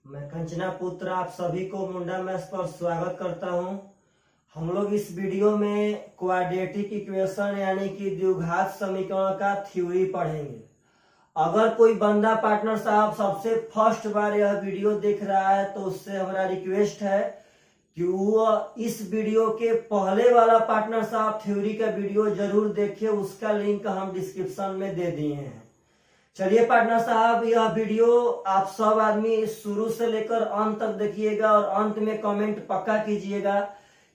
मैं कंचना पुत्र आप सभी को मुंडा मैथ्स पर स्वागत करता हूं। हम लोग इस वीडियो में क्वाड्रेटिक इक्वेशन यानी कि द्विघात समीकरण का थ्योरी पढ़ेंगे। अगर कोई बंदा पार्टनर साहब सबसे फर्स्ट बार यह वीडियो देख रहा है तो उससे हमारा रिक्वेस्ट है कि वो इस वीडियो के पहले वाला पार्टनर साहब थ्योरी का वीडियो जरूर देखिए। उसका लिंक हम डिस्क्रिप्शन में दे दिए हैं। चलिए पार्टनर साहब, यह वीडियो आप सब आदमी शुरू से लेकर अंत तक देखिएगा और अंत में कमेंट पक्का कीजिएगा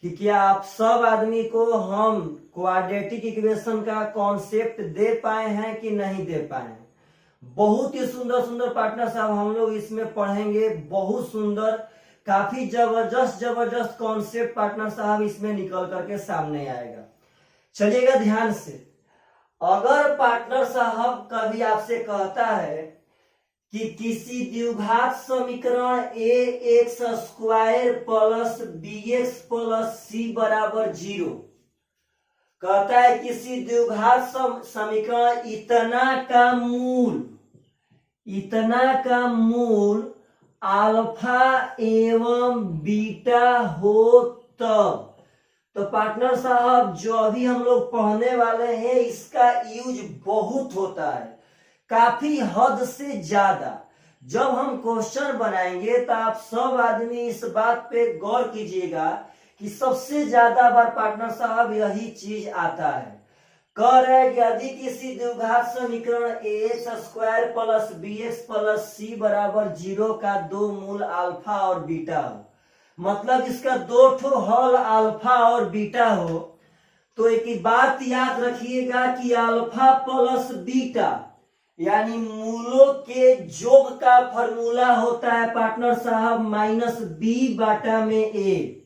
कि क्या आप सब आदमी को हम क्वाड्रेटिक इक्वेशन का कॉन्सेप्ट दे पाए हैं कि नहीं दे पाए हैं। बहुत ही सुंदर सुंदर पार्टनर साहब हम लोग इसमें पढ़ेंगे। बहुत सुंदर, काफी जबरदस्त कॉन्सेप्ट पार्टनर साहब इसमें निकल करके सामने आएगा। चलिएगा ध्यान से। अगर पार्टनर साहब कभी आपसे कहता है कि किसी द्विघात समीकरण A X square plus B x plus सी बराबर 0, कहता है किसी द्विघात समीकरण इतना का मूल अल्फा एवं बीटा हो तब, तो पार्टनर साहब जो अभी हम लोग पढ़ने वाले हैं इसका यूज बहुत होता है, काफी हद से ज्यादा। जब हम क्वेश्चन बनाएंगे तो आप सब आदमी इस बात पे गौर कीजिएगा कि सबसे ज्यादा बार पार्टनर साहब यही चीज आता है। कह रहा है कि यदि किसी द्विघात समीकरण A X square plus B x plus सी बराबर 0 का दो मूल अल्फा और बीटा हो, मतलब इसका दो ठो हल अल्फा और बीटा हो, तो एक बात याद रखिएगा कि अल्फा प्लस बीटा यानी मूलों के योग का फॉर्मूला होता है पार्टनर साहब माइनस बी बाटा में ए।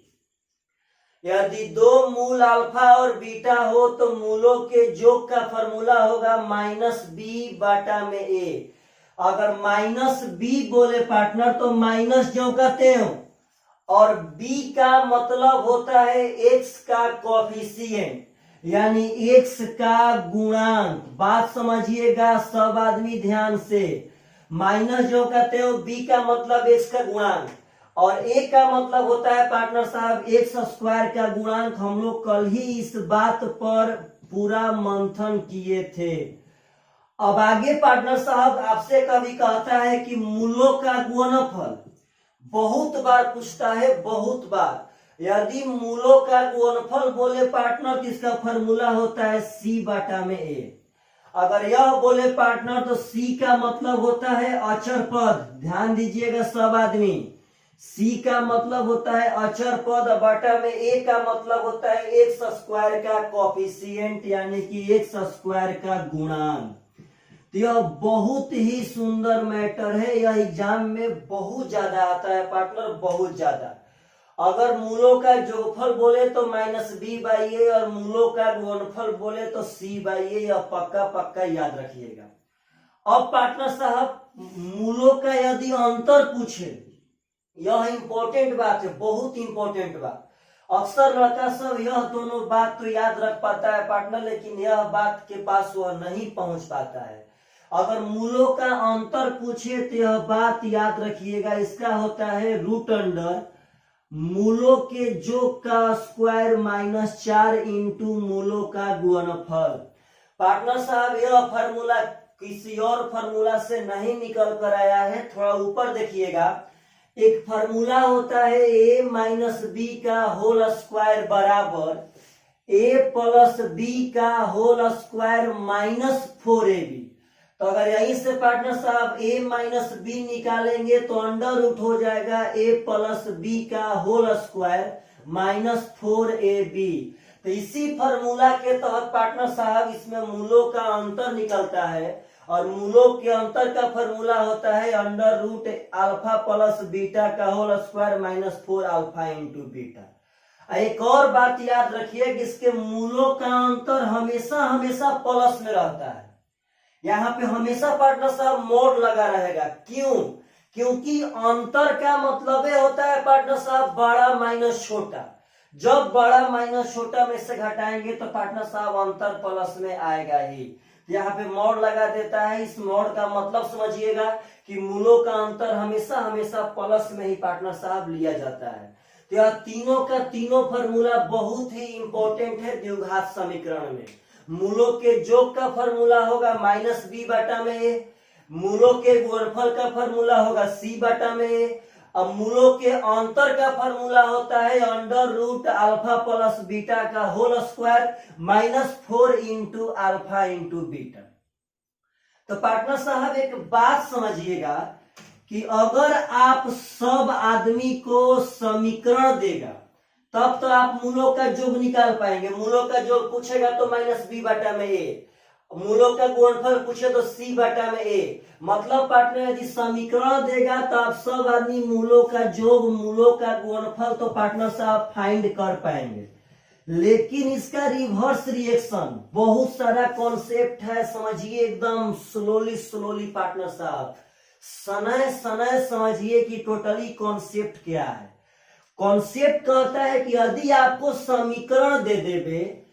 यदि दो मूल अल्फा और बीटा हो तो मूलों के योग का फॉर्मूला होगा माइनस बी बाटा में ए। अगर माइनस बी बोले पार्टनर तो माइनस जो कहते हो, और b का मतलब होता है x का कोएफिशिएंट यानी x का गुणांक। बात समझिएगा सब आदमी ध्यान से। माइनस जो कहते हो b का मतलब x का गुणांक और a का मतलब होता है पार्टनर साहब x स्क्वायर का गुणांक। हम लोग कल ही इस बात पर पूरा मंथन किए थे। अब आगे पार्टनर साहब आपसे कभी कहता है कि मूलों का गुणनफल, बहुत बार पूछता है, बहुत बार। यदि मूलों का गुणनफल बोले पार्टनर तो इसका फॉर्मूला होता है सी बाटा में ए। अगर यह बोले पार्टनर तो सी का मतलब होता है अचर पद। ध्यान दीजिएगा सब आदमी, सी का मतलब होता है अचर पद, बाटा में ए का मतलब होता है एक्स स्क्वायर का कोएफिशिएंट यानी कि एक्स स्क्वायर का गुणांक। तो यह बहुत ही सुंदर मैटर है, यह एग्जाम में बहुत ज्यादा आता है पार्टनर, बहुत ज्यादा। अगर मूलों का जोगफल बोले तो माइनस बी बाई ए और मूलों का गुणनफल बोले तो सी बाई ए, यह पक्का याद रखिएगा। अब पार्टनर साहब मूलों का यदि अंतर पूछे, यह इंपॉर्टेंट बात है, बहुत इंपॉर्टेंट बात। अक्सर लड़का सब यह दोनों बात तो याद रख पाता है पार्टनर, लेकिन यह बात के पास वह नहीं पहुंच पाता है। अगर मूलों का अंतर पूछे तो यह बात याद रखिएगा, इसका होता है रूट अंडर मूलों के योग का स्क्वायर माइनस 4 इंटू मूलों का गुणनफल। पार्टनर साहब यह फार्मूला किसी और फार्मूला से नहीं निकल कर आया है, थोड़ा ऊपर देखिएगा। एक फार्मूला होता है ए माइनस बी का होल स्क्वायर बराबर ए प्लस बी का होल स्क्वायर माइनस 4ab। तो अगर यहीं से पार्टनर साहब a माइनस बी निकालेंगे तो अंडर रूट हो जाएगा a प्लस बी का होल स्क्वायर माइनस 4ab। तो इसी फॉर्मूला के तहत पार्टनर साहब इसमें मूलों का अंतर निकलता है और मूलों के अंतर का फॉर्मूला होता है under root alpha plus beta का whole square minus 4 alpha into beta. एक और बात याद रखिए कि इसके मूलों का अंतर हमेशा प्लस में रहता है। यहाँ पे हमेशा पार्टनर साहब मोड लगा रहेगा। क्यों? क्योंकि अंतर का मतलब होता है पार्टनर साहब बड़ा माइनस छोटा। जब बड़ा माइनस छोटा में से घटाएंगे तो पार्टनर साहब अंतर प्लस में आएगा ही। यहाँ पे मॉड लगा देता है। इस मॉड का मतलब समझिएगा कि मूलों का अंतर हमेशा हमेशा प्लस में ही पार्टनर साहब लिया जाता है। तो यह तीनों का तीनों फॉर्मूला बहुत ही इंपॉर्टेंट है द्विघात समीकरण में। मूलों के योग का फॉर्मूला होगा -b/a, मूलों के गुणनफल का फॉर्मूला होगा c/a, अब मूलों के अंतर का फॉर्मूला होता है √α + बीटा का होल स्क्वायर -4 × α × बीटा। तो पार्टनर साहब एक बात समझिएगा कि अगर आप सब आदमी को समीकरण देगा तब तो आप मूलों का योग निकाल पाएंगे। मूलों का योग पूछेगा तो -b/a, मूलों का गुणनफल पूछे तो c/a। मतलब पार्टनर यदि समीकरण देगा तो आप सब आदमी मूलों का योग, मूलों का गुणनफल तो पार्टनर साहब फाइंड कर पाएंगे। लेकिन इसका रिवर्स रिएक्शन बहुत सारा कॉन्सेप्ट है, समझिए एकदम स्लोली पार्टनर साहब, सनय समझिए कि टोटली कॉन्सेप्ट क्या है। कॉन्सेप्ट कहता है कि यदि आपको समीकरण दे देवे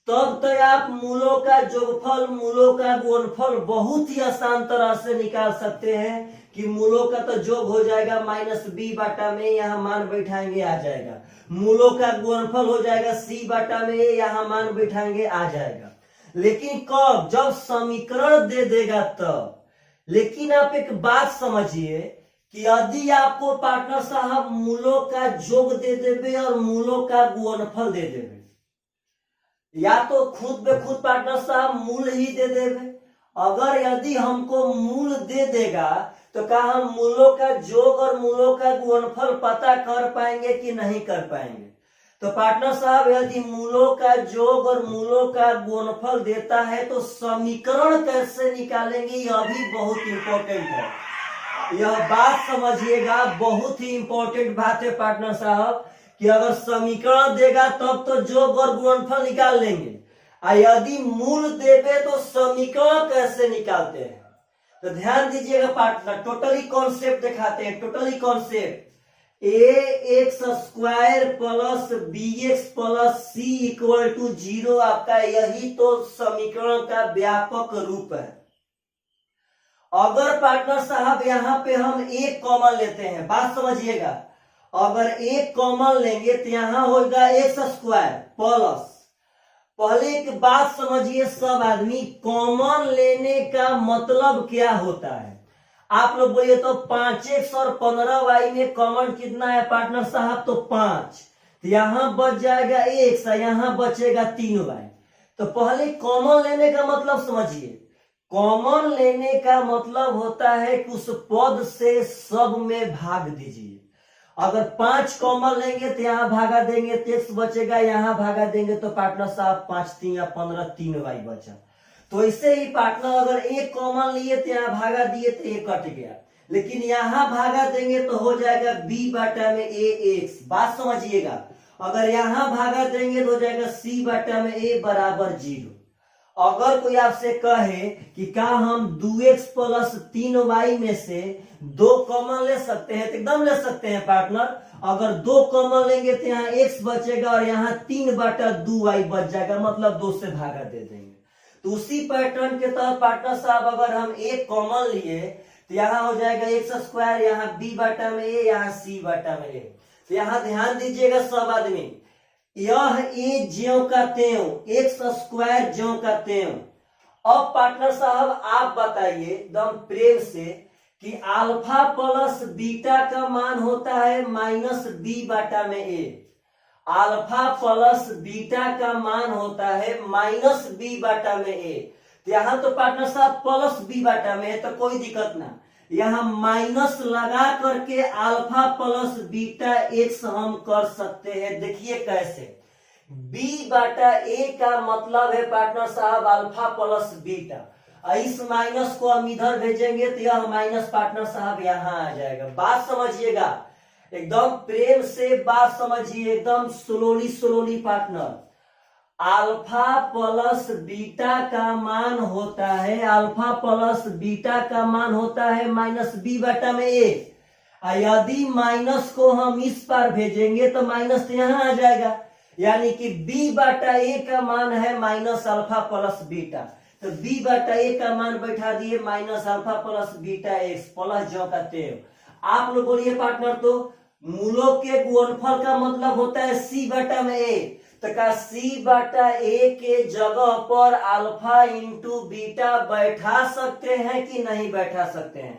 तब तो आप मूलों का योगफल, मूलों का गुणनफल बहुत ही आसान तरह से निकाल सकते हैं कि मूलों का तो योग हो जाएगा -b/a में, यहाँ मान बैठाएंगे आ जाएगा। मूलों का गुणनफल हो जाएगा c/a, यहाँ मान बैठाएंगे आ जाएगा। लेकिन कब? जब समीकरण दे देगा तब। लेकिन आप एक बात समझिए कि यदि आपको पार्टनर साहब मूलों का योग दे देवे और मूलों का गुणनफल दे देवे, या तो खुद बे खुद पार्टनर साहब मूल ही दे देवे। अगर यदि हमको मूल दे देगा तो क्या हम मूलों का योग और मूलों का गुणनफल पता कर पाएंगे कि नहीं कर पाएंगे? तो पार्टनर साहब यदि मूलों का योग और मूलों का गुणनफल देता है तो समीकरण कैसे निकालेंगे, यह भी बहुत इंपॉर्टेंट है। यह बात समझिएगा, बहुत ही इंपॉर्टेंट बात है पार्टनर साहब कि अगर समीकरण देगा तब तो योग और गुणनफल निकाल लेंगे, और यदि मूल देवे तो समीकरण कैसे निकालते हैं। तो ध्यान दीजिएगा पार्टनर, टोटली कॉन्सेप्ट दिखाते हैं। Totally concept ax² + bx + c = 0 आपका यही तो समीकरण का व्यापक रूप है। अगर पार्टनर साहब यहाँ पे हम एक कॉमन लेते हैं, बात समझिएगा, अगर एक कॉमन लेंगे तो यहाँ होगा x²। पहले एक बात समझिए सब आदमी, कॉमन लेने का मतलब क्या होता है? आप लोग बोलिए तो 5x और 15y में कॉमन कितना है पार्टनर साहब? तो 5। तो यहाँ बच जाएगा x, यहाँ बचेगा 3y। तो पहले कॉमन लेने का मतलब समझिए। कॉमन लेने का मतलब होता है कि उस पद से सब में भाग दीजिए। अगर 5 कॉमन लेंगे तो यहाँ भागा देंगे तो x बचेगा, यहाँ भागा देंगे तो पार्टनर साहब 5 × 3 = 15, 3y बचा। तो ऐसे ही पार्टनर अगर एक कॉमन लिए तो यहाँ भागा दिए तो एक कट गया, लेकिन यहाँ भागा देंगे तो हो जाएगा b/a x। बात समझिएगा, अगर यहाँ भागा देंगे तो हो जाएगा c/a = 0। अगर कोई आपसे कहे कि क्या हम 2x + 3y में से 2 कॉमन ले सकते हैं, तो एकदम ले सकते हैं पार्टनर। अगर 2 कॉमन लेंगे तो यहाँ x बचेगा और यहाँ 3/2y बच जाएगा, मतलब 2 से भागा दे देंगे। तो उसी पैटर्न के तहत पार्टनर साहब अगर हम एक कॉमन लिए तो यहाँ हो जाएगा x², यहाँ b/a, यहाँ c/a। तो यहाँ ध्यान दीजिएगा सब आदमी, यह ए ज्यों का त्यों, x² ज्यों का त्यों। अब पार्टनर साहब आप बताइए एकदम प्रेम से कि अल्फा प्लस बीटा का मान होता है -b/a। अल्फा प्लस बीटा का मान होता है -b/a। तो यहाँ तो पार्टनर साहब प्लस b/a है तो कोई दिक्कत ना, यहाँ माइनस लगा करके अल्फा प्लस बीटा x हम कर सकते हैं। देखिए कैसे, b/a का मतलब है पार्टनर साहब अल्फा प्लस बीटा। इस माइनस को हम इधर भेजेंगे तो यह माइनस पार्टनर साहब यहाँ आ जाएगा। बात समझिएगा, एकदम प्रेम से बात समझिए, एकदम slowly partner. Alpha plus beta का मान होता है, अल्फा प्लस बीटा का मान होता है -b/a। यदि माइनस को हम इस पार भेजेंगे तो माइनस यहाँ आ जाएगा, यानी कि b/a का मान है -अल्फा प्लस बीटा। तो बी बटा ए का मान बैठा दिए minus alpha plus beta x plus जो का तेव। आप लोग बोलिए पार्टनर, तो मूलों के गुणनफल का मतलब होता है सी बटा में ए, तो का सी बटा ए के जगह पर अल्फा इंटू बीटा बैठा सकते हैं कि नहीं बैठा सकते हैं?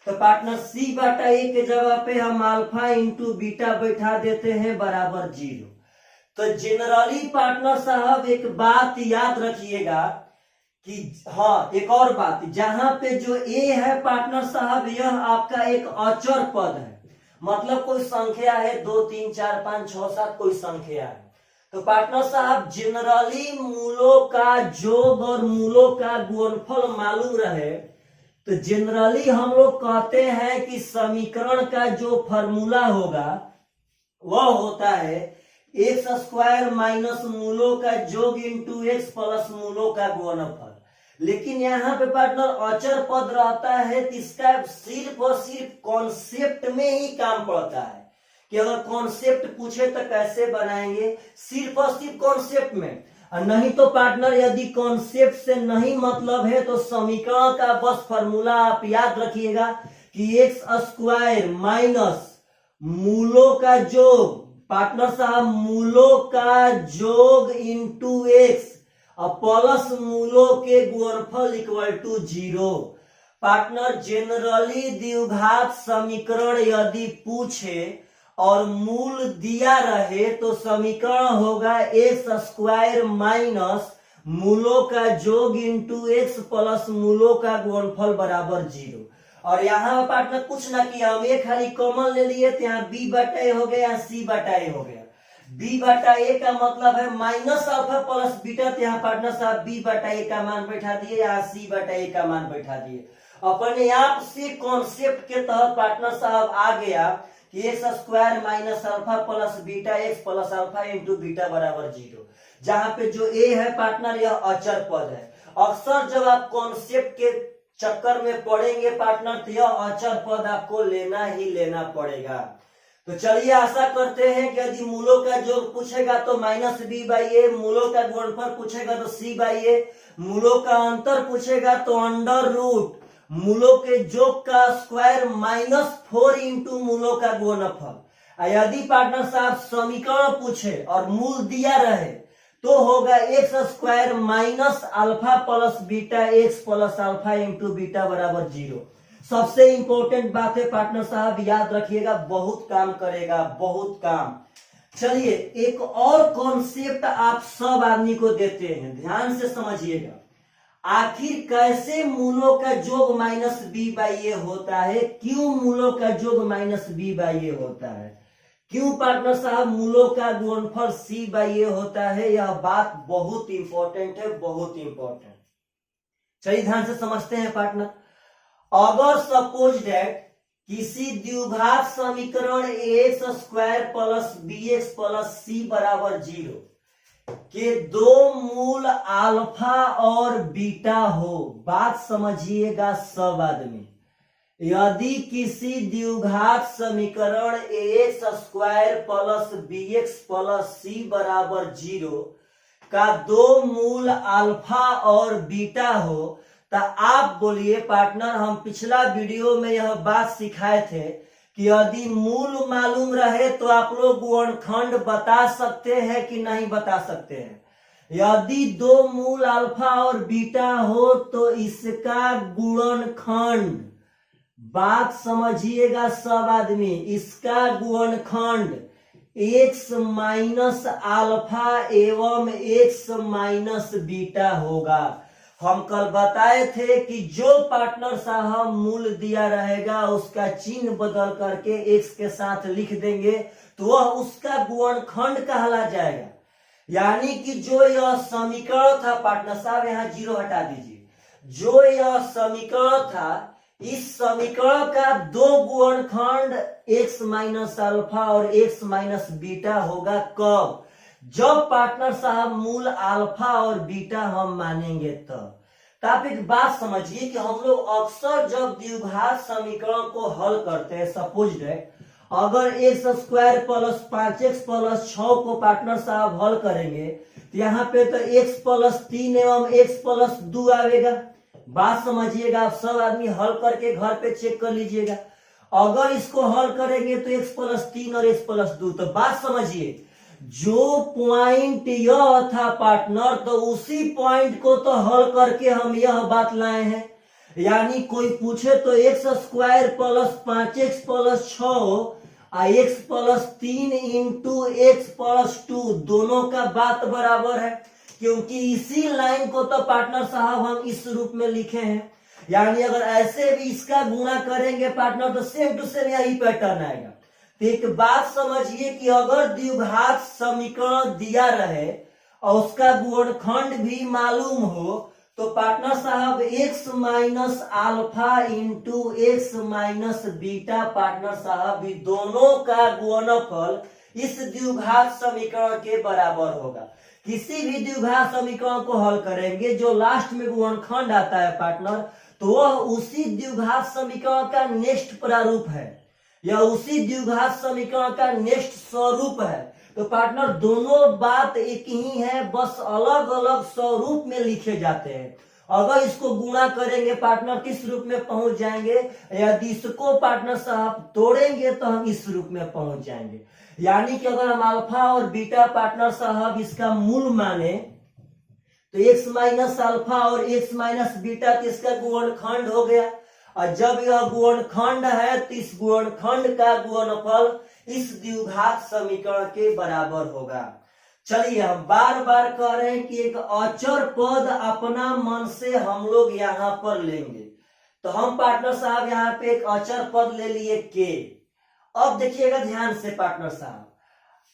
तो पार्टनर सी बटा ए के जगह पे हम अल्फा इंटू बीटा बैठा देते हैं बराबर 0। तो जनरली पार्टनर साहब एक बात याद रखिएगा कि हाँ, एक और बात, जहां पे जो ए है पार्टनर साहब यह आपका एक अचर पद है, मतलब कोई संख्या है 2 3 4 5 6 7 कोई संख्या है। तो पार्टनर साहब जनरली मूलों का जोग और मूलों का गुणनफल मालूम रहे तो जनरली हम लोग कहते हैं कि समीकरण का जो फॉर्मूला होगा वह होता है एक्स स्क्वायर माइनस मूलों का जोग इंटू एक्स प्लस मूलों का गुणनफल। लेकिन यहाँ पे पार्टनर अचर पद रहता है तो इसका सिर्फ और सिर्फ कॉन्सेप्ट में ही काम पड़ता है कि अगर कॉन्सेप्ट पूछे तो कैसे बनाएंगे, सिर्फ और सिर्फ कॉन्सेप्ट में। और नहीं तो पार्टनर यदि कॉन्सेप्ट से नहीं मतलब है तो समीकरण का बस फॉर्मूला आप याद रखिएगा कि एक्स स्क्वायर माइनस मूलों का जोग, पार्टनर साहब मूलों का जोग इंटू एक्स और प्लस मूलों के गुणनफल इक्वल टू 0। पार्टनर जनरली द्विघात समीकरण यदि पूछे और मूल दिया रहे तो समीकरण होगा एक्स स्क्वायर माइनस मूलों का जोग इंटू एक्स प्लस मूलों का गुणनफल बराबर 0। और यहाँ पार्टनर कुछ ना किया, हम एक खाली कॉमन ले लिए तो यहाँ बी बटा ए हो गया, सी बटा ए हो गया। बी बटा ए का मतलब है माइनस अल्फा प्लस बीटा, तो यहाँ पार्टनर साहब बी बटा ए का मान बैठा दिए, यहाँ सी बटा ए का मान बैठा दिए। अपने आप से कॉन्सेप्ट के तहत पार्टनर साहब आ गया कि x square minus alpha plus beta x plus alpha into beta बराबर 0। जहां पे जो ए है पार्टनर यह अचर पद है। अक्सर जब आप कॉन्सेप्ट के चक्कर में पड़ेंगे पार्टनर तो यह अचर पद आपको लेना ही लेना पड़ेगा। तो चलिए आशा करते हैं कि यदि मूलों का जोग पूछेगा तो माइनस बी बाई ए, मूलों का गुणनफल पूछेगा तो सी बाई ए, मूलों का अंतर पूछेगा तो अंडर रूट मूलों के जोग का स्क्वायर माइनस 4 इंटू मूलों का गुणनफल। यदि पार्टनर साहब समीकरण पूछे और मूल दिया रहे तो होगा x square minus alpha plus beta x plus alpha into beta बराबर 0। सबसे इंपॉर्टेंट बात है पार्टनर साहब याद रखिएगा, बहुत काम करेगा, बहुत काम। चलिए एक और कॉन्सेप्ट आप सब आदमी को देते हैं, ध्यान से समझिएगा। आखिर कैसे मूलों का जोग माइनस बी बाई ए होता है, क्यों मूलों का जोग माइनस बी बाई ए होता है, क्यों पार्टनर साहब मूलों का गुणनफल सी बाई ए होता है, यह बात बहुत इंपॉर्टेंट है, बहुत इंपॉर्टेंट। चलिए ध्यान से समझते हैं पार्टनर। अगर सपोज दैट किसी द्विघात समीकरण x square plus B x plus सी बराबर 0 के दो मूल अल्फा और बीटा हो, बात समझिएगा सब आदमी। यदि किसी द्विघात समीकरण x square plus B x plus सी बराबर 0 का दो मूल अल्फा और बीटा हो तो आप बोलिए पार्टनर, हम पिछला वीडियो में यह बात सिखाए थे कि यदि मूल मालूम रहे तो आप लोग गुणनखंड बता सकते हैं कि नहीं बता सकते हैं। यदि दो मूल अल्फा और बीटा हो तो इसका गुणनखंड, बात समझिएगा सब आदमी, इसका गुणनखंड एक्स माइनस अल्फा एवं एक्स माइनस बीटा होगा। हम कल बताए थे कि जो पार्टनर साहब मूल दिया रहेगा उसका चिन्ह बदल करके एक्स के साथ लिख देंगे तो वह उसका गुणनखंड कहला जाएगा। यानी कि जो यह समीकरण था पार्टनर साहब, यहाँ 0 हटा दीजिए, जो यह समीकरण था इस समीकरण का दो गुणनखंड एक्स माइनस अल्फा और एक्स माइनस बीटा होगा। कब? जब पार्टनर साहब मूल अल्फा और बीटा हम मानेंगे तो आप एक बात समझिए कि हम लोग अक्सर जब द्विघात समीकरण को हल करते हैं, सपोज दैट अगर x square plus 5x plus 6 को पार्टनर साहब हल करेंगे तो यहाँ पे तो x प्लस 3 एवं x प्लस 2 आएगा। बात समझिएगा, आप सब आदमी हल करके घर पे चेक कर लीजिएगा। अगर इसको हल करेंगे तो x प्लस 3 और x प्लस 2, तो बात समझिए, जो पॉइंट यह था पार्टनर, तो उसी पॉइंट को तो हल करके हम यह बात लाए हैं। यानी कोई पूछे तो x square plus 5x plus 6 x plus 3 into x plus 2 दोनों का बात बराबर है, क्योंकि इसी लाइन को तो पार्टनर साहब हम इस रूप में लिखे हैं। यानी अगर ऐसे भी इसका गुणा करेंगे पार्टनर तो सेम टू सेम यही पैटर्न आएगा। तो एक बात समझिए कि अगर द्विघात समीकरण दिया रहे और उसका गुणनखंड भी मालूम हो तो पार्टनर साहब x minus alpha into x minus beta partner साहब भी दोनों का गुणनफल इस द्विघात समीकरण के बराबर होगा। किसी भी द्विघात समीकरण को हल करेंगे जो लास्ट में गुणनखंड आता है पार्टनर, तो वह उसी द्विघात समीकरण का नेक्स्ट प्रारूप है या उसी द्विघात समीकरण का नेक्स्ट स्वरूप है। तो पार्टनर दोनों बात एक ही है, बस अलग अलग स्वरूप में लिखे जाते हैं। अगर इसको गुणा करेंगे पार्टनर किस रूप में पहुंच जाएंगे, यदि इसको पार्टनर साहब तोड़ेंगे तो हम इस रूप में पहुंच जाएंगे। यानी कि अगर हम अल्फा और बीटा पार्टनर साहब इसका मूल माने तो एक्स माइनस अल्फा और एक्स माइनस बीटा किसका गुणनखंड हो गया, और जब यह गुणनखंड है तो इस गुणनखंड का गुणनफल इस द्विघात समीकरण के बराबर होगा। चलिए हम बार बार कह रहे हैं कि एक अचर पद अपना मन से हम लोग यहाँ पर लेंगे। तो हम पार्टनर साहब यहाँ पे एक अचर पद ले लिए के। अब देखिएगा ध्यान से पार्टनर साहब,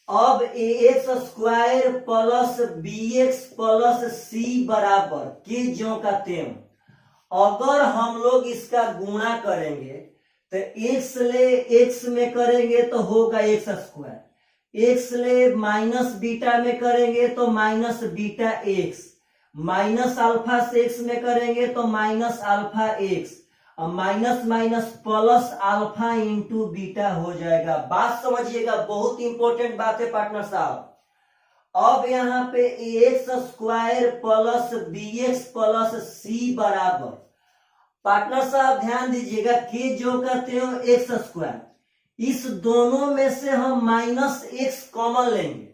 अब x square plus B x plus सी बराबर के ज्यों का त्यों, अगर हम लोग इसका गुणा करेंगे तो एक्स ले एक्स में करेंगे तो होगा एक्स स्क्वायर, एक्स ले माइनस बीटा में करेंगे तो minus beta x, minus alpha से एक्स में करेंगे तो माइनस अल्फा एक्स, और minus minus plus alpha into beta हो जाएगा। बात समझिएगा, बहुत इंपॉर्टेंट बात है पार्टनर साहब। अब यहाँ पे x square plus B x plus सी बराबर, पार्टनर साहब ध्यान दीजिएगा, के जो कहते हो एक्स स्क्वायर, इस दोनों में से हम माइनस एक्स कॉमन लेंगे।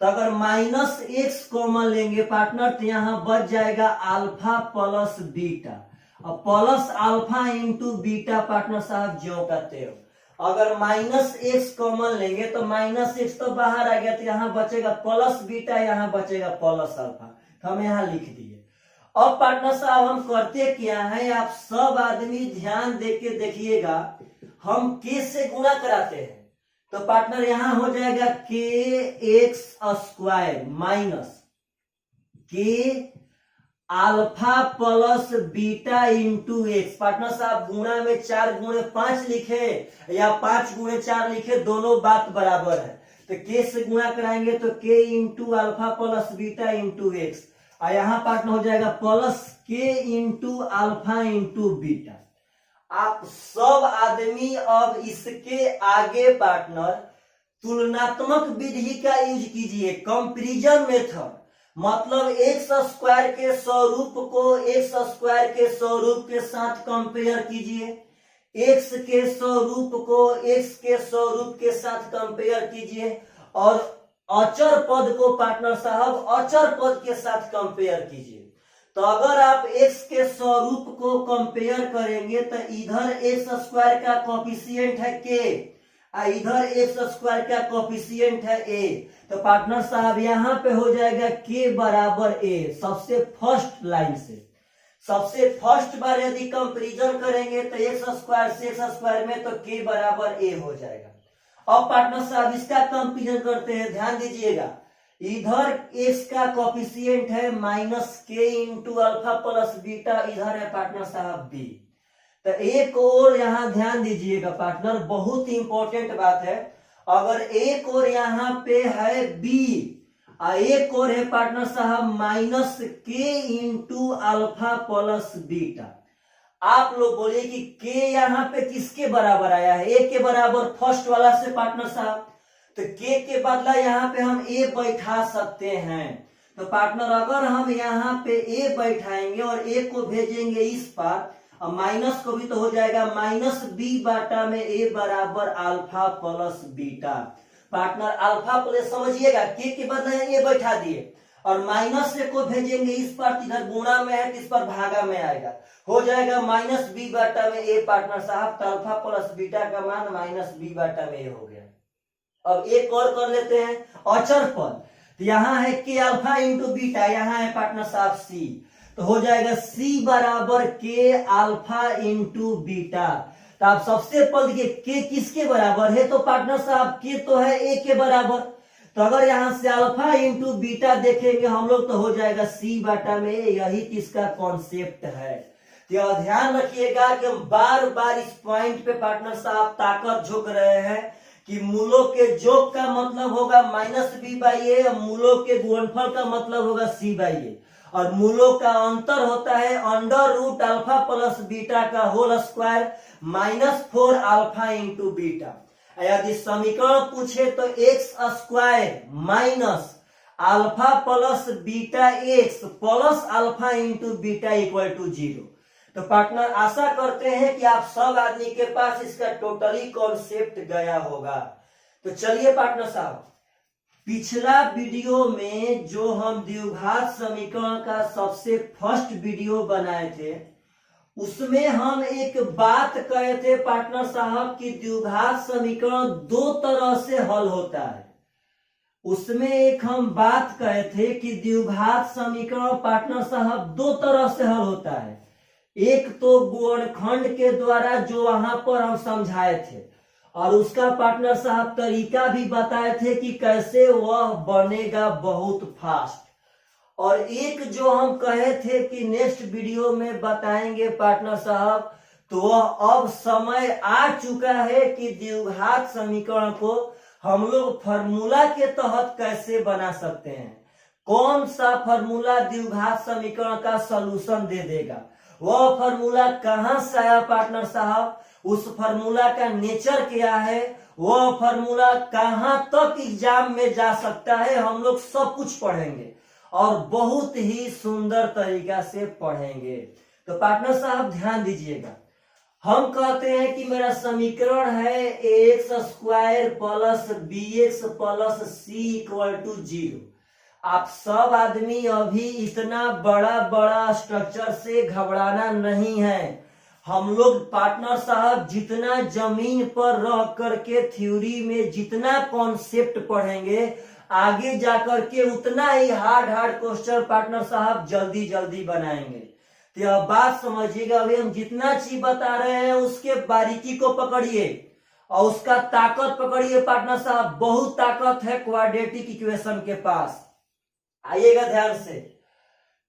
तो अगर माइनस एक्स कॉमन लेंगे पार्टनर तो यहाँ बच जाएगा अल्फा प्लस बीटा, और plus alpha into beta partner साहब जो कहते हो। अगर माइनस एक्स कॉमन लेंगे तो माइनस एक्स तो बाहर आ गया, तो यहाँ बचेगा प्लस बीटा, यहाँ बचेगा प्लस अल्फा, तो हम यहाँ लिख दिए। अब पार्टनर साहब हम करते क्या है, आप सब आदमी ध्यान देके देखिएगा, हम के से गुणा कराते हैं। तो पार्टनर यहां हो जाएगा के एक्स स्क्वायर माइनस के alpha plus beta into x. Partner साहब गुणा में 4 गुणे 5 लिखे या 5 गुणे 4 लिखे, दोनों बात बराबर है। तो के से गुणा कराएंगे तो के into alpha plus beta into x, और यहाँ पार्टनर हो जाएगा प्लस के इंटू अल्फा इंटू बीटा। आप सब आदमी अब इसके आगे पार्टनर तुलनात्मक विधि का यूज कीजिए, कंपैरिजन मेथड। मतलब एक्स स्क्वायर के स्वरूप को एक्स स्क्वायर के स्वरूप के साथ कंपेयर कीजिए, एक्स के स्वरूप को एक्स के स्वरूप के साथ कंपेयर कीजिए, और अचर पद को पार्टनर साहब अचर पद के साथ कंपेयर कीजिए। तो अगर आप x के स्वरूप को कंपेयर करेंगे तो इधर एक्स स्क्वायर का कोफिशिएंट है k, और इधर एक्स स्क्वायर का कोफिशिएंट है a। तो पार्टनर साहब यहाँ पे हो जाएगा k बराबर a। सबसे फर्स्ट लाइन से सबसे फर्स्ट बार यदि कंपेरिजन करेंगे तो एक्स स्क्वायर से एक्स स्क्वायर में, तो k बराबर a हो जाएगा। अब पार्टनर साहब इसका कंपेरिजन करते हैं, ध्यान दीजिएगा, इधर x का कोफिशिएंट है माइनस के इंटू अल्फा प्लस बीटा, इधर है पार्टनर साहब b। तो एक और यहाँ ध्यान दीजिएगा पार्टनर, बहुत इंपॉर्टेंट बात है, अगर एक और यहाँ पे है b और एक और है पार्टनर साहब माइनस के इंटू अल्फा प्लस बीटा। आप लोग बोलिए कि के यहाँ पे किसके बराबर आया है, ए के बराबर फर्स्ट वाला से पार्टनर साहब। तो के बदला यहाँ पे हम ए बैठा सकते हैं। तो पार्टनर अगर हम यहाँ पे ए बैठाएंगे और ए को भेजेंगे इस पार, और माइनस को भी तो हो जाएगा माइनस बी बाटा में ए बराबर alpha plus beta. Partner alpha plus समझिएगा, के बदले ए बैठा दिए और माइनस से को भेजेंगे इस पर, इधर गुणा में है तो इस पर भागा में आएगा, हो जाएगा माइनस बी बाटा में ए पार्टनर साहब। तो अल्फा प्लस बीटा का मान माइनस बी बाटा में ए हो गया। अब एक और कर लेते हैं अचर पद। तो यहाँ है के अल्फा इंटू बीटा, यहाँ है पार्टनर साहब सी, तो हो जाएगा सी बराबर के अल्फा इंटू बीटा। तो आप सबसे पहले देखिए के किसके बराबर है, तो पार्टनर साहब के तो है ए के बराबर। तो अगर यहां से अल्फा इंटू बीटा देखेंगे हम लोग तो हो जाएगा सी बाटा में, यही इसका कॉन्सेप्ट है। तो ध्यान रखिएगा कि हम बार बार इस पॉइंट पे पार्टनर साहब ताकत झोंक रहे हैं कि मूलों के जोग का मतलब होगा माइनस बी बाई ए, मूलों के गुणनफल का मतलब होगा सी बाई ए, और मूलों का अंतर होता है under root alpha plus beta का whole square minus 4 alpha into beta. यदि समीकरण पूछे तो x square minus alpha plus beta x plus alpha into beta equal to 0। तो पार्टनर आशा करते हैं कि आप सब आदमी के पास इसका टोटली कॉन्सेप्ट गया होगा। तो चलिए पार्टनर साहब, पिछला वीडियो में जो हम द्विघात समीकरण का सबसे फर्स्ट वीडियो बनाए थे उसमें हम एक बात कहे थे पार्टनर साहब कि द्विघात समीकरण दो तरह से हल होता है। उसमें एक हम बात कहे थे कि द्विघात समीकरण पार्टनर साहब दो तरह से हल होता है। एक तो गुणनखंड के द्वारा जो वहां पर हम समझाए थे, और उसका पार्टनर साहब तरीका भी बताए थे कि कैसे वह बनेगा बहुत फास्ट। और एक जो हम कहे थे कि नेक्स्ट वीडियो में बताएंगे पार्टनर साहब, तो वह अब समय आ चुका है कि द्विघात समीकरण को हम लोग फॉर्मूला के तहत कैसे बना सकते हैं। कौन सा फॉर्मूला द्विघात समीकरण का सलूशन दे देगा, वह फॉर्मूला कहां से आया पार्टनर साहब, उस फॉर्मूला का नेचर क्या है, वह फॉर्मूला कहां तक एग्जाम में जा सकता है, हम लोग सब कुछ पढ़ेंगे और बहुत ही सुंदर तरीका से पढ़ेंगे। तो पार्टनर साहब ध्यान दीजिएगा, हम कहते हैं कि मेरा समीकरण है x square plus B x plus c equal to 0। आप सब आदमी अभी इतना बड़ा बड़ा स्ट्रक्चर से घबराना नहीं है। हम लोग पार्टनर साहब जितना जमीन पर रह करके थ्योरी में जितना कॉन्सेप्ट पढ़ेंगे आगे जाकर के उतना ही हार्ड क्वेश्चन पार्टनर साहब जल्दी जल्दी बनाएंगे। तो अब बात समझिएगा, अभी हम जितना चीज बता रहे हैं उसके बारीकी को पकड़िए और उसका ताकत पकड़िए पार्टनर साहब। बहुत ताकत है क्वाड्रेटिक इक्वेशन के पास, आइएगा ध्यान से।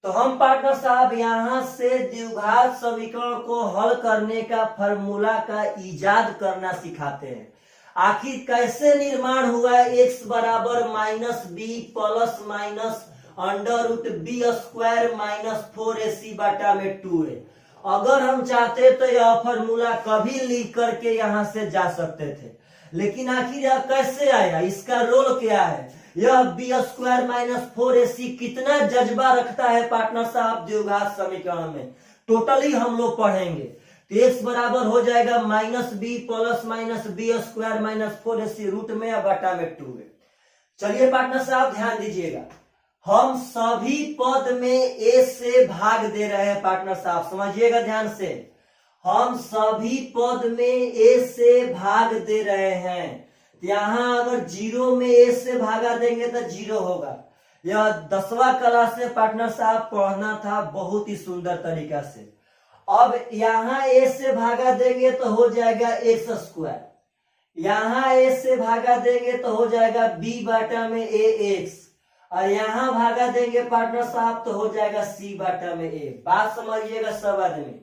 तो हम पार्टनर साहब यहां से द्विघात समीकरण को हल करने का फॉर्मूला का इजाद करना सिखाते हैं। आखिर कैसे निर्माण हुआ एक्स बराबर minus b plus minus under root b square minus 4ac बाटा में 2a। अगर हम चाहते तो यह फॉर्मूला कभी लिख करके यहां से जा सकते थे, लेकिन आखिर यह कैसे आया, इसका रोल क्या है, यह बी स्क्वायर माइनस 4ac कितना जज्बा रखता है पार्टनर साहब द्विघात समीकरण में, टोटली हम लोग पढ़ेंगे। तो एक्स बराबर हो जाएगा minus b plus minus b square minus 4ac root में या बटा में 2a। चलिए पार्टनर साहब ध्यान दीजिएगा, हम सभी पद में a से भाग दे रहे हैं पार्टनर साहब, समझिएगा ध्यान से। हम सभी पद में a से भाग दे रहे हैं। यहां अगर 0 में a से भागा देंगे तो 0 होगा। यह 10वां क्लास में पार्टनर साहब पढ़ना था बहुत ही सुंदर तरीका से। अब यहां a से भागा देंगे तो हो जाएगा एक्स स्क्वायर, यहां a से भागा देंगे तो हो जाएगा b बाटा में ax, और यहां भागा देंगे पार्टनर साहब तो हो जाएगा c बाटा में a। बात समझिएगा सब आदमी,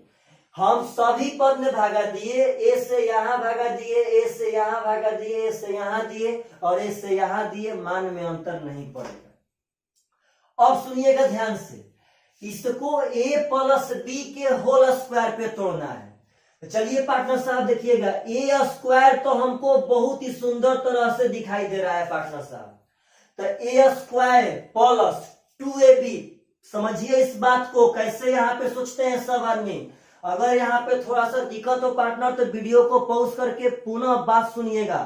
हम सभी पद में भागा दिए, a से यहां भागा दिए, a से यहां भागा दिए, a से यहां दिए और a से यहां दिए, मान में अंतर नहीं पड़ेगा। अब सुनिएगा ध्यान से, इसको a प्लस बी के होल स्क्वायर पे तोड़ना है। तो चलिए पार्टनर साहब देखिएगा, a स्क्वायर तो हमको बहुत ही सुंदर तरह से दिखाई दे रहा है पार्टनर साहब। तो a स्क्वायर प्लस 2ab, समझिए इस बात को कैसे यहाँ पे सोचते हैं सब आदमी। अगर यहाँ पे थोड़ा सा दिक्कत हो पार्टनर तो वीडियो को पॉज करके पुनः बात सुनिएगा।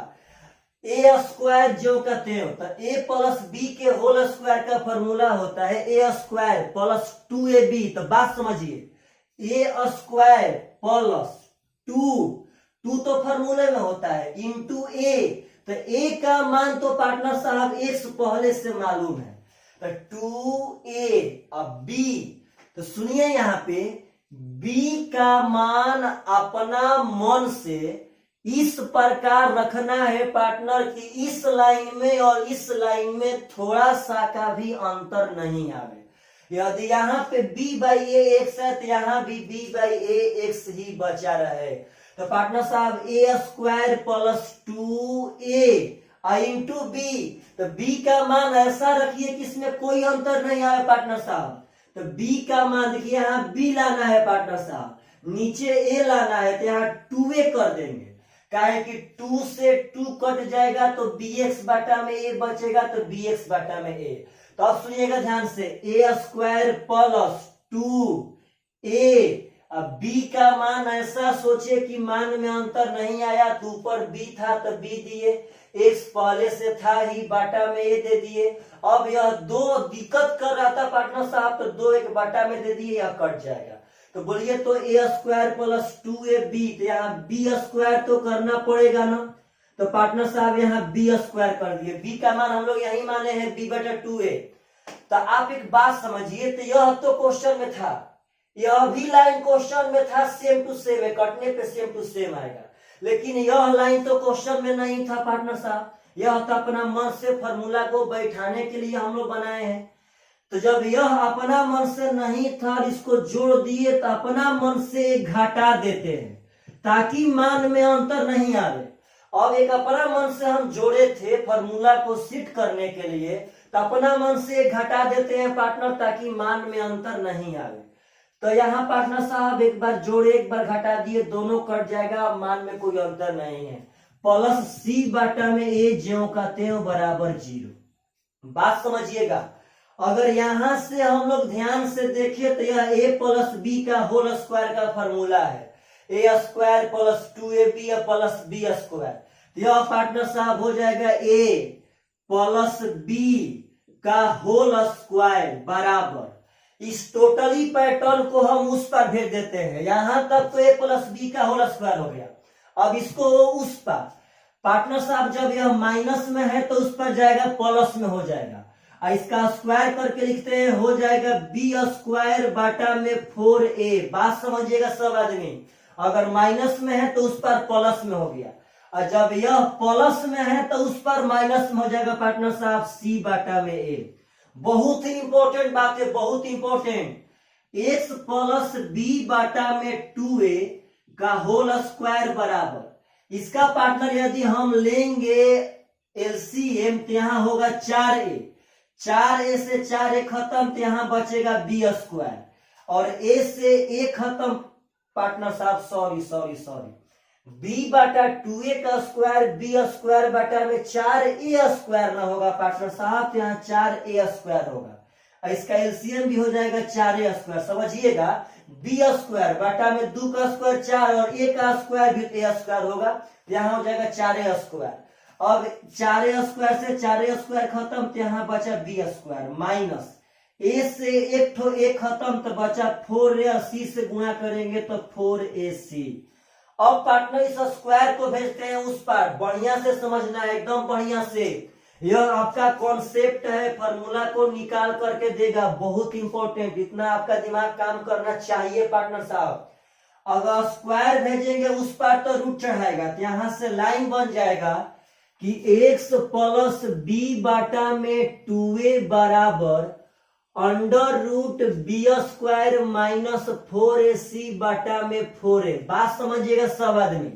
ए स्क्वायर जो कहते हो तो ए प्लस बी के होल स्क्वायर का फॉर्मूला होता है ए स्क्वायर प्लस 2ab। तो बात समझिए, ए स्क्वायर प्लस 2 तो फॉर्मूले में होता है इंटू ए। तो ए का मान तो पार्टनर साहब एक्स पहले से मालूम है, तो 2a अब b। तो सुनिए यहाँ पे b का मान अपना मन से इस प्रकार रखना है पार्टनर कि इस लाइन में और इस लाइन में थोड़ा सा का भी अंतर नहीं आवे। यदि यहाँ पे b बाई ए एक्स है तो यहाँ भी b बाई ए एक्स ही बचा रहे। तो पार्टनर साहब a square plus 2a into b. तो b का मान ऐसा रखिए कि इसमें कोई अंतर नहीं आए पार्टनर साहब। तो b का मान देखिए यहाँ b लाना है पार्टनर साहब, नीचे a लाना है तो यहाँ 2a कर देंगे। काहे कि 2 से 2 कट जाएगा तो bx बटा में a बचेगा, तो bx बटा में a। तो अब सुनिएगा ध्यान से, a स्क्वायर प्लस 2a। अब b का मान ऐसा सोचे कि मान में अंतर नहीं आया, तो ऊपर b था तो b दिए, x पहले से था ही बाटा में a दे दिए। अब यह 2 दिक्कत कर रहा था पार्टनर साहब, तो 2 एक बाटा में दे दिए, यह कट जाएगा। तो बोलिए तो a स्क्वायर प्लस 2ab, तो यहाँ b स्क्वायर तो करना पड़ेगा ना। तो पार्टनर साहब यहाँ b स्क्वायर कर दिए, b का मान हम लोग यही माने हैं b बटा 2a। तो आप एक बात समझिए, तो यह तो क्वेश्चन में था, यह भी लाइन क्वेश्चन में था, सेम टू सेम है, कटने पे सेम टू सेम आएगा। लेकिन यह लाइन तो क्वेश्चन में नहीं था पार्टनर साहब, यह तो अपना मन से फॉर्मूला को बैठाने के लिए हम लोग बनाए हैं। तो जब यह अपना मन से नहीं था और इसको जोड़ दिए तो अपना मन से घटा देते हैं ताकि मान में अंतर नहीं आवे। अब एक अपना मन से हम जोड़े थे फॉर्मूला को सिद्ध करने के लिए, तो अपना मन से घटा देते हैं पार्टनर ताकि मान में अंतर नहीं आवे। तो यहाँ पार्टनर साहब एक बार जोड़े एक बार घटा दिए, दोनों कट जाएगा, मान में कोई अंतर नहीं है। प्लस सी बाटा में ए ज्यों का त्यों बराबर 0। बात समझिएगा, अगर यहां से हम लोग ध्यान से देखें तो यह a प्लस बी का होल स्क्वायर का फॉर्मूला है, a square plus 2ab plus b square. यह पार्टनर साहब हो जाएगा a प्लस b का होल स्क्वायर बराबर, इस टोटली पैटर्न को हम उस पर भेज देते हैं। यहां तक तो a प्लस बी का होल स्क्वायर हो गया, अब इसको उस पर पार्टनर साहब जब यह माइनस में है तो उस पर जाएगा प्लस में हो जाएगा, इसका स्क्वायर करके लिखते हैं, हो जाएगा बी स्क्वायर बाटा में 4a। बात समझिएगा सब आदमी, अगर माइनस में है तो उस पर प्लस में हो गया, और जब यह प्लस में है तो उस पर माइनस में हो जाएगा पार्टनर साहब c बाटा में a। बहुत ही इंपॉर्टेंट बात है, बहुत इंपॉर्टेंट। x प्लस बी बाटा में 2a का होल स्क्वायर बराबर, इसका पार्टनर यदि हम लेंगे एलसीएम तो यहाँ होगा 4a, 4a से 4a खत्म तो यहाँ बचेगा b स्क्वायर, और a से a खत्म पार्टनर साहब, सॉरी b बाटा 2a का स्क्वायर b स्क्वायर बाटा में 4a स्क्वायर ना होगा पार्टनर साहब, तो यहाँ 4a स्क्वायर होगा, इसका एलसीएम भी हो जाएगा 4a स्क्वायर। समझिएगा, b स्क्वायर बाटा में 2 का स्क्वायर 4 और a का स्क्वायर भी a स्क्वायर होगा, यहाँ हो जाएगा 4a स्क्वायर। अब 4a स्क्वायर से 4a स्क्वायर खत्म तो यहाँ बचा b स्क्वायर माइनस a से एक ठो a खत्म तो बचा 4a, c से गुणा करेंगे तो 4ac। अब पार्टनर इस स्क्वायर को भेजते हैं उस पर, बढ़िया से समझना है, एकदम बढ़िया से। यह आपका कॉन्सेप्ट है, फॉर्मूला को निकाल करके देगा, बहुत इंपॉर्टेंट, इतना आपका दिमाग काम करना चाहिए पार्टनर साहब। अगर स्क्वायर भेजेंगे उस पर तो रूट चढ़ाएगा, तो यहां से लाइन बन जाएगा कि x प्लस बी बाटा में 2a बराबर under root b square minus 4ac बाटा में 4a। बात समझिएगा सब आदमी।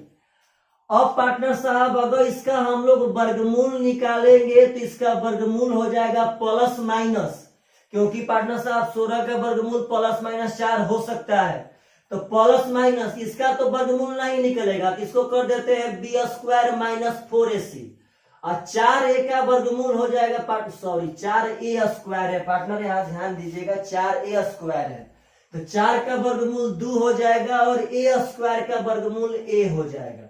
अब पार्टनर साहब अगर इसका हम लोग वर्गमूल निकालेंगे तो इसका वर्गमूल हो जाएगा प्लस माइनस, क्योंकि पार्टनर साहब 16 का वर्गमूल प्लस माइनस 4 हो सकता है, तो प्लस माइनस इसका तो वर्गमूल नहीं निकलेगा, तो इसको कर देते हैं बी स्क्वायर माइनस 4ac, और 4a का वर्गमूल हो जाएगा 4a स्क्वायर है पार्टनर, यहाँ ध्यान दीजिएगा 4a स्क्वायर है, तो 4 का वर्गमूल 2 हो जाएगा और a स्क्वायर का वर्गमूल a हो जाएगा।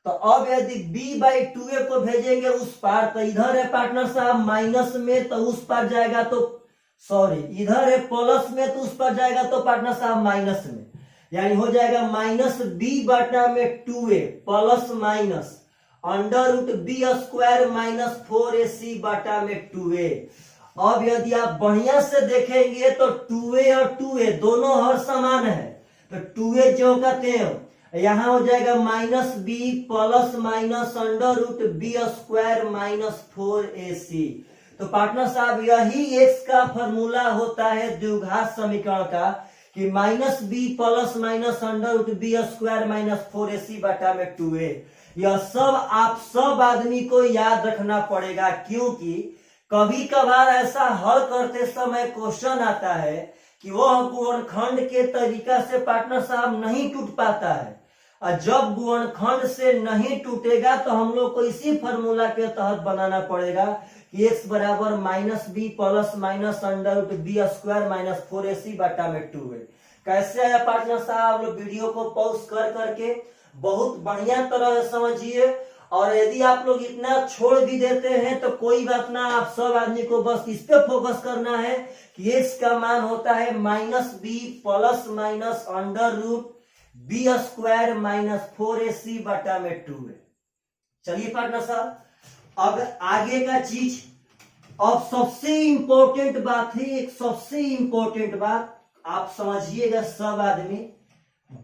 तो अब यदि b/2a को भेजेंगे उस पार, तो इधर है पार्टनर साहब माइनस में, तो उस पार जाएगा तो इधर है प्लस में, तो उस पर जाएगा तो पार्टनर साहब माइनस में, यानी हो जाएगा minus b/2a plus minus under root b square minus 4ac/2a। अब यदि आप बढ़िया से देखेंगे तो 2a और 2a दोनों हर समान है, तो 2a जो कहते हैं यहां हो जाएगा minus b plus minus under root b square minus 4ac। तो पार्टनर साहब यही x का फॉर्मूला होता है द्विघात समीकरण का, कि minus b plus minus under root b square minus 4ac/2a। यह सब आप सब आदमी को याद रखना पड़ेगा, क्योंकि कभी कभार ऐसा हल करते समय क्वेश्चन आता है कि वह गुणनखंड के तरीका से पार्टनर साहब नहीं टूट पाता है, और जब गुणनखंड से नहीं टूटेगा तो हम लोग को इसी फॉर्मूला के तहत बनाना पड़ेगा कि x बराबर minus b plus minus under root b square minus 4ac/2a। कैसे आया पार्टनर साहब, लोग वीडियो को पॉज कर करके बहुत बढ़िया तरह से समझिए, और यदि आप लोग इतना छोड़ भी देते हैं तो कोई बात ना, आप सब आदमी को बस इस पे फोकस करना है कि x का मान होता है minus b plus minus under root b square minus 4ac/2a। चलिए पार्टनर साहब, अब आगे का चीज, अब सबसे इंपॉर्टेंट बात है, एक सबसे इंपॉर्टेंट बात आप समझिएगा सब आदमी।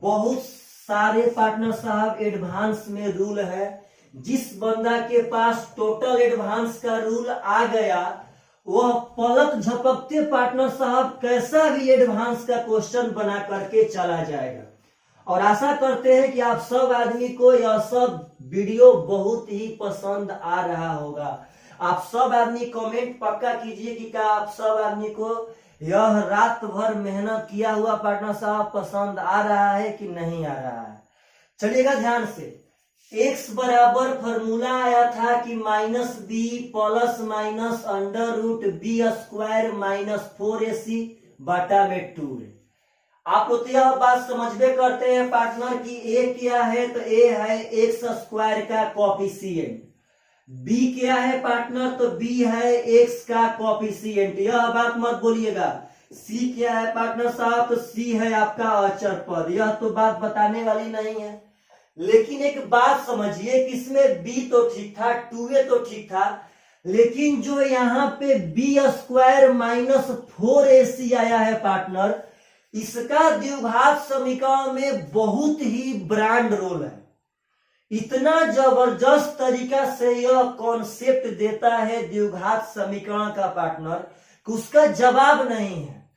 बहुत सारे पार्टनर साहब एडवांस में रूल है, जिस बंदा के पास टोटल एडवांस का रूल आ गया वह पलक झपकते पार्टनर साहब कैसा भी एडवांस का क्वेश्चन बना करके चला जाएगा। और आशा करते हैं कि आप सब आदमी को यह सब वीडियो बहुत ही पसंद आ रहा होगा। आप सब आदमी कमेंट पक्का कीजिए कि क्या आप सब आदमी को यह रात भर मेहनत किया हुआ पार्टनर साहब पसंद आ रहा है कि नहीं आ रहा है। चलिएगा ध्यान से, x बराबर फॉर्मूला आया था कि minus b plus minus under root b square minus 4ac/2a। आप लोग यह बात समझबे करते हैं पार्टनर की a क्या है, तो a है x स्क्वायर का कॉफिशिएंट, b क्या है पार्टनर, तो b है x का कॉफिशिएंट, यह बात मत बोलिएगा। c क्या है पार्टनर साहब, तो c है आपका अचर पद, यह तो बात बताने वाली नहीं है। लेकिन एक बात समझिए कि इसमें b तो ठीक था, 2a तो ठीक था, लेकिन जो यहाँ पे बी स्क्वायर माइनस 4ac आया है पार्टनर, इसका द्विघात समीकरण में बहुत ही ब्रांड रोल है। इतना जबरदस्त तरीका से यह कॉन्सेप्ट देता है द्विघात समीकरण का पार्टनर कि उसका जवाब नहीं है।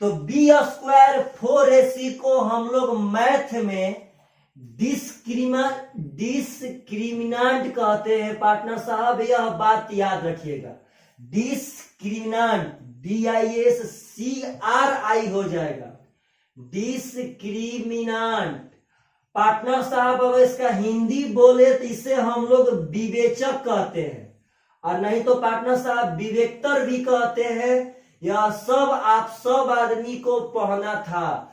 तो बी स्क्वायर 4ac को हम लोग मैथ में डिस्क्रिमिनांट कहते हैं पार्टनर साहब, यह बात याद रखिएगा। डिस्क्रिमिनांट DISCRI हो जाएगा, डिस्क्रिमिनांट पार्टनर साहब। अब इसका हिंदी बोले तो इसे हम लोग विवेचक कहते हैं, और नहीं तो पार्टनर साहब विवेक्तर भी कहते हैं। यह सब आप सब आदमी को पढ़ना था,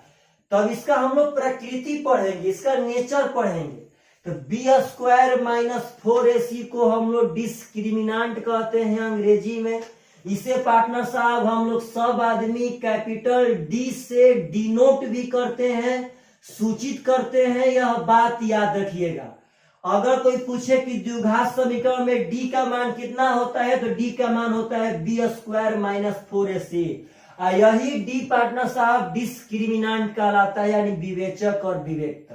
तब इसका हम लोग प्रकृति पढ़ेंगे, इसका नेचर पढ़ेंगे। तो बी स्क्वायर माइनस 4ac को हम लोग डिस्क्रिमिनांट कहते हैं अंग्रेजी में। इसे पार्टनर साहब हम लोग सब आदमी कैपिटल डी से डिनोट भी करते हैं, सूचित करते हैं, यह बात याद रखिएगा। अगर कोई पूछे कि द्विघात समीकरण में d का मान कितना होता है, तो d का मान होता है बी स्क्वायर माइनस 4ac। यही d पार्टनर साहब डिस्क्रिमिनांट कहलाता है, यानी विवेचक और विवेक्तर।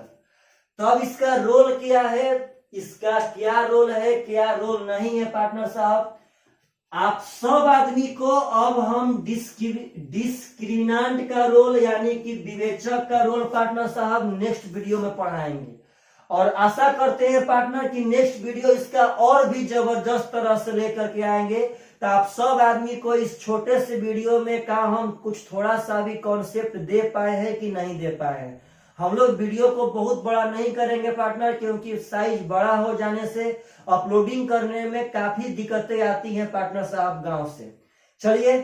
तब इसका रोल क्या है, इसका क्या रोल है, क्या रोल नहीं है पार्टनर साहब, आप सब आदमी को अब हम डिस्क्रिमिनांट का रोल यानी कि विवेचक का रोल पार्टनर साहब नेक्स्ट वीडियो में पढ़ाएंगे। और आशा करते हैं पार्टनर कि नेक्स्ट वीडियो इसका और भी जबरदस्त तरह से लेकर के आएंगे, तो आप सब आदमी को इस छोटे से वीडियो में का हम कुछ थोड़ा सा भी कॉन्सेप्ट दे पाए हैं कि नहीं दे पाए हैं। हम लोग वीडियो को बहुत बड़ा नहीं करेंगे पार्टनर, क्योंकि साइज बड़ा हो जाने से अपलोडिंग करने में काफी दिक्कतें आती हैं पार्टनर साहब गांव से। चलिए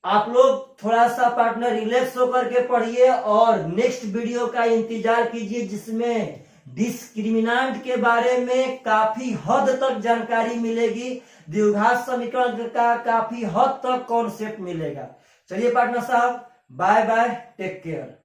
आप लोग थोड़ा सा पार्टनर रिलैक्स होकर के पढ़िए और नेक्स्ट वीडियो का इंतजार कीजिए, जिसमें डिस्क्रिमिनेंट के बारे में काफी हद तक जानकारी मिलेगी, द्विघात समीकरण का काफी हद तक कॉन्सेप्ट मिलेगा। चलिए पार्टनर साहब, बाय बाय, टेक केयर।